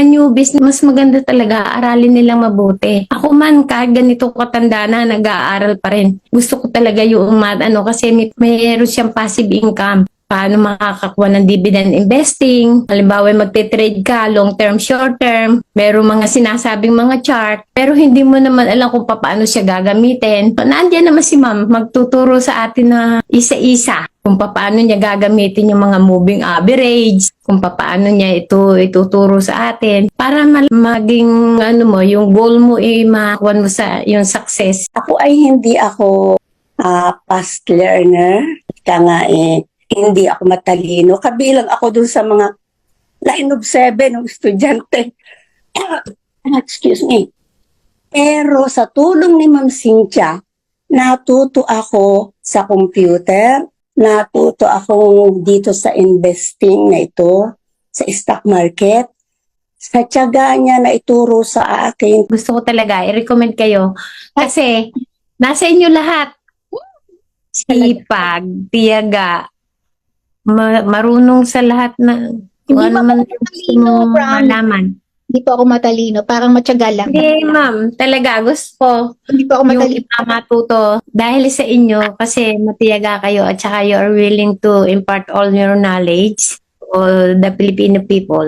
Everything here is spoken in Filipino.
mga newbies, mas maganda talaga, aralin nilang mabuti. Ako man, kahit ganito katanda na, nag-aaral pa rin. Gusto ko talaga yung kasi mayroon siyang passive income. Paano makakakuha ng dividend investing? Halimbawa, magte-trade ka, long term, short term. Merong mga sinasabing mga chart, pero hindi mo naman alam kung paano siya gagamitin. Nandiyan naman si ma'am, magtuturo sa atin na isa-isa kung paano niya gagamitin yung mga moving average, kung paano niya ito ituturo sa atin para maging yung goal mo makuha mo sa yung success. Ako ay hindi ako fast learner. Kaya nga hindi ako matalino. Kabilang ako dun sa mga line of 7 ng estudyante. Excuse me. Pero sa tulong ni Ma'am Cynthia, natuto ako sa computer, natuto ako dito sa investing na ito, sa stock market. Sa tiyaga niya na ituro sa akin. Gusto ko talaga i-recommend kayo kasi nasa inyo lahat. Sipag, tiyaga, marunong sa lahat na kung ano man gusto mong malaman. Hindi po ako matalino, parang matyaga lang. Hindi, ma'am. Talaga, gusto Hindi po ako yung matalino. iba matuto dahil sa inyo kasi matiyaga kayo at saka you are willing to impart all your knowledge to the Filipino people.